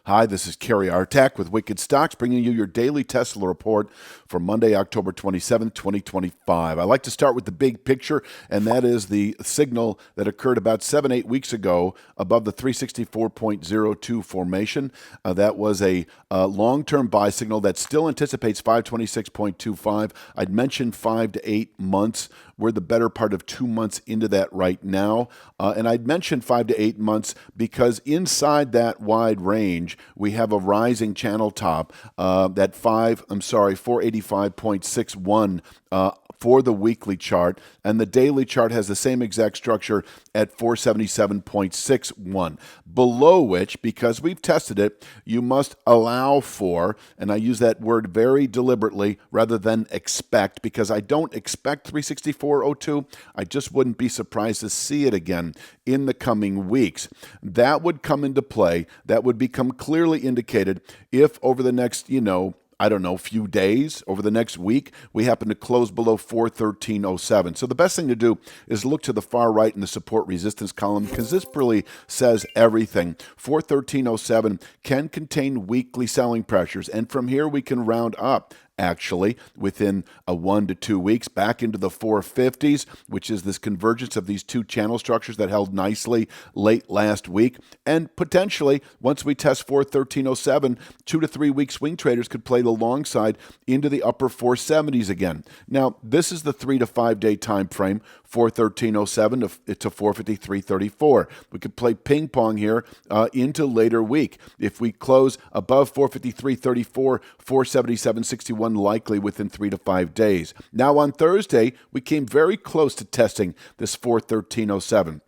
Hi, this is Kerry Artak with Wicked Stocks, bringing you your daily Tesla report for Monday, October 27th, 2025. I like to start with the big picture, and that is the signal that occurred about 7-8 weeks ago above the 364.02 formation. That was a long-term buy signal that still anticipates 526.25. I'd mentioned 5 to 8 months. We're the better part of 2 months into that right now. And I'd mentioned 5 to 8 months because inside that wide range, we have a rising channel top, that 485.61 for the weekly chart, and the daily chart has the same exact structure at 477.61, below which, because we've tested it, you must allow for, and I use that word very deliberately rather than expect, because I don't expect 364.02. I just wouldn't be surprised to see it again in the coming weeks. That would come into play. That would become clearly indicated if over the next, few days, over the next week, we happen to close below 413.07. So the best thing to do is look to the far right in the support resistance column, because this really says everything. 413.07 can contain weekly selling pressures, and from here we can round up actually within 1 to 2 weeks back into the 450s, which is this convergence of these two channel structures that held nicely late last week. And potentially, once we test 413.07, 2 to 3 week swing traders could play the long side into the upper 470s again. Now, this is the 3 to 5 day time frame, 413.07 to 453.34. We could play ping pong here into later week. If we close above 453.34, 477.61 likely within 3 to 5 days. Now on Thursday, we came very close to testing this 413.07.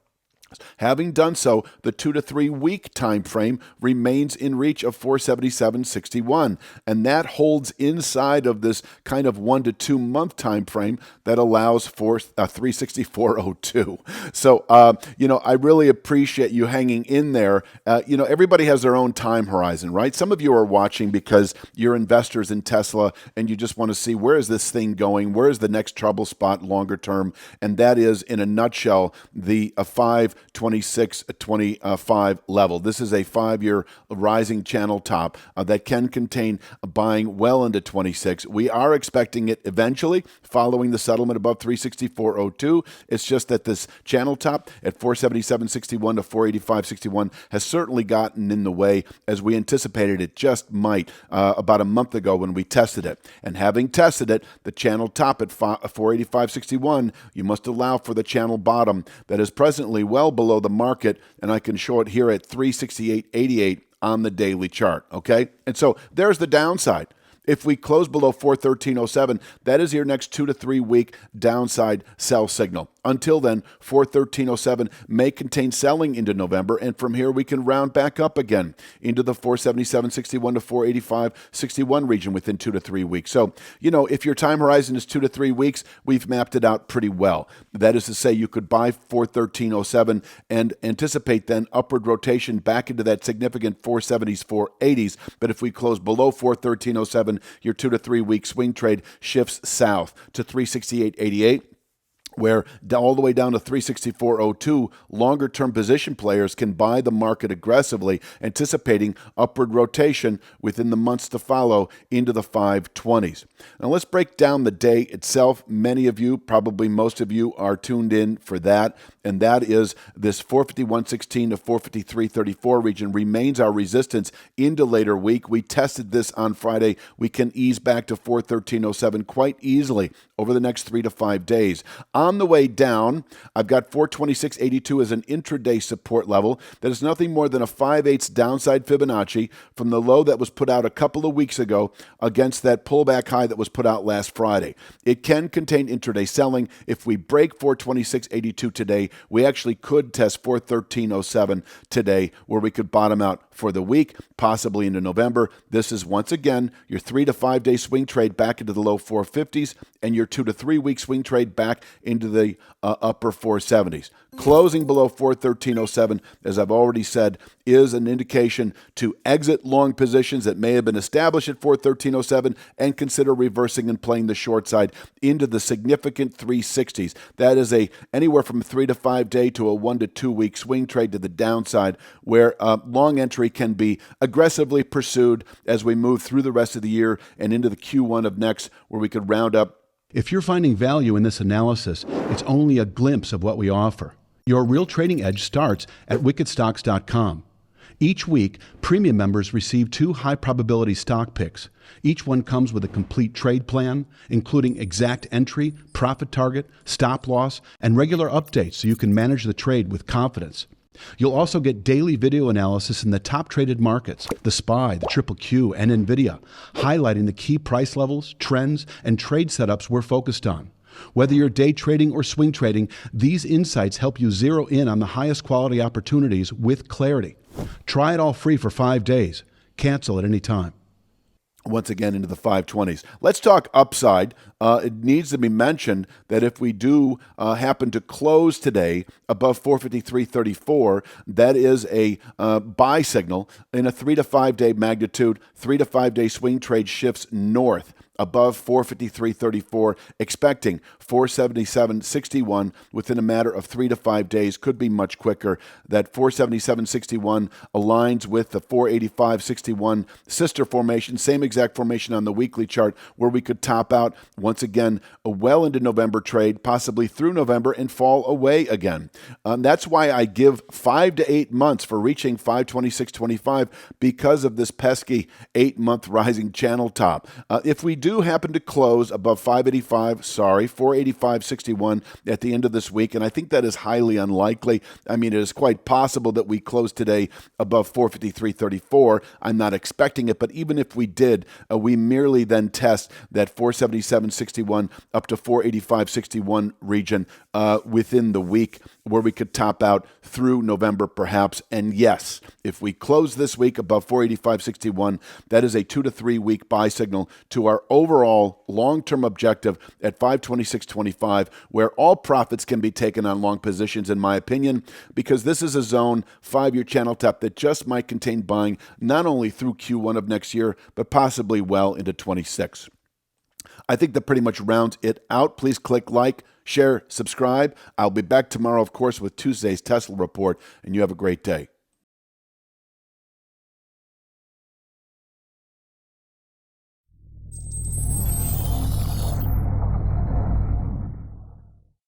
Having done so, the 2 to 3 week time frame remains in reach of 477.61, and that holds inside of this kind of 1 to 2 month time frame that allows for 364.02. So, I really appreciate you hanging in there. Everybody has their own time horizon, right? Some of you are watching because you're investors in Tesla and you just want to see where is this thing going, where is the next trouble spot longer term, and that is, in a nutshell, the 526.25 level. This is a 5-year rising channel top that can contain buying well into 26. We are expecting it eventually following the settlement above 364.02. It's just that this channel top at 477.61 to 485.61 has certainly gotten in the way, as we anticipated it just might about a month ago when we tested it. And having tested it, the channel top at 485.61, you must allow for the channel bottom that is presently well below the market, and I can show it here at 368.88 on the daily chart, okay? And so there's the downside. If we close below 413.07, that is your next 2 to 3 week downside sell signal. Until then, 413.07 may contain selling into November, and from here we can round back up again into the 477.61 to 485.61 region within 2 to 3 weeks. So, if your time horizon is 2 to 3 weeks, we've mapped it out pretty well. That is to say, you could buy 413.07 and anticipate then upward rotation back into that significant 470s, 480s. But if we close below 413.07, your 2 to 3 week swing trade shifts south to 368.88. where all the way down to 364.02, longer-term position players can buy the market aggressively, anticipating upward rotation within the months to follow into the 520s. Now let's break down the day itself. Many of you, probably most of you, are tuned in for that, and that is this 451.16 to 453.34 region remains our resistance into later week. We tested this on Friday. We can ease back to 413.07 quite easily over the next 3 to 5 days. On the way down, I've got 426.82 as an intraday support level. That is nothing more than a 5/8 downside Fibonacci from the low that was put out a couple of weeks ago against that pullback high that was put out last Friday. It can contain intraday selling. If we break 426.82 today, we actually could test 413.07 today, where we could bottom out for the week, possibly into November. This is once again your 3 to 5 day swing trade back into the low 450s and your 2 to 3 week swing trade back into the upper 470s. Closing below 413.07, as I've already said, is an indication to exit long positions that may have been established at 413.07 and consider reversing and playing the short side into the significant 360s. That is anywhere from 3 to 5 day to a 1 to 2 week swing trade to the downside, where long entry can be aggressively pursued as we move through the rest of the year and into the Q1 of next, where we could round up. If you're finding value in this analysis, it's only a glimpse of what we offer. Your real trading edge starts at wickedstocks.com. Each week, premium members receive 2 high-probability stock picks. Each one comes with a complete trade plan, including exact entry, profit target, stop loss, and regular updates so you can manage the trade with confidence. You'll also get daily video analysis in the top traded markets, the SPY, the Triple Q, and NVIDIA, highlighting the key price levels, trends, and trade setups we're focused on. Whether you're day trading or swing trading, these insights help you zero in on the highest quality opportunities with clarity. Try it all free for 5 days. Cancel at any time. Once again into the 520s. Let's talk upside. It needs to be mentioned that if we do happen to close today above 453.34, that is a buy signal in a 3 to 5 day magnitude. 3 to 5 day swing trade shifts north above 453.34, expecting 477.61 within a matter of 3 to 5 days. Could be much quicker. That 477.61 aligns with the 485.61 sister formation, same exact formation on the weekly chart, where we could top out once again a well into November trade, possibly through November, and fall away again. That's why I give 5 to 8 months for reaching 526.25 because of this pesky 8-month rising channel top. If we do happen to close above 485.61 at the end of this week, and I think that is highly unlikely. I mean, it is quite possible that we close today above 453.34. I'm not expecting it, but even if we did, we merely then test that 477.61 up to 485.61 region within the week, where we could top out through November perhaps. And yes, if we close this week above 485.61, that is a 2 to 3 week buy signal to our overall long-term objective at 526.25, where all profits can be taken on long positions, in my opinion, because this is a zone, 5-year channel top, that just might contain buying not only through Q1 of next year, but possibly well into 26. I think that pretty much rounds it out. Please click like, share, subscribe. I'll be back tomorrow, of course, with Tuesday's Tesla report, and you have a great day.